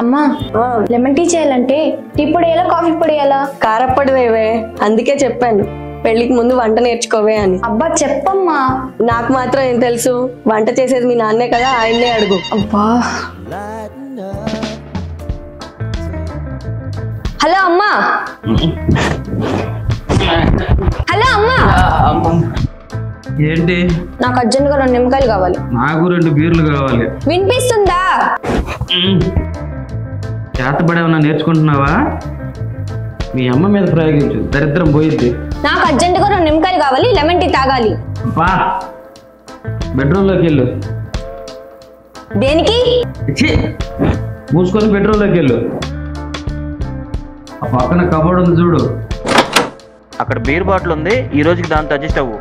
అమ్మా lemon tea చేయాలంటే tea పొడి వేయాలా కాఫీ పొడి వేయాలా? కారప్పొడి వేవే, అందుకే చెప్పాను పెళ్లికి ముందు వంట నేర్చుకోవే అని. అబ్బా చెప్పమ్మా. నాకు మాత్రం ఏం తెలుసు, వంట చేసేది మీ నాన్నే కదా, ఆయన్నే అడుగు. అబ్బా. హలో అమ్మా. హలో అమ్మా. ఏంటి? నాకు అర్జెంట్గా 2 నిమ్మకాయలు కావాలి. నాకు 2 బీర్లు కావాలి. వినిపిస్తుందా? చేతబడేమన్నా నేర్చుకుంటున్నావా? మీ అమ్మ మీద ప్రయోగించు, దరిద్రం పోయిద్ది. నాకు అర్జెంట్గా 2 నిమ్మకాయలు కావాలి, లెమన్ టీ తాగాలి. బా బెడ్రూమ్లోకి వెళ్ళు. దేనికి? మూసుకొని బెడ్రూమ్లోకి వెళ్ళు. ఆ పక్కన కబోర్డ్ ఉంది చూడు, అక్కడ బీర్ బాటిల్ ఉంది, ఈ రోజుకి దాంతో అడ్జస్ట్ అవ్వు.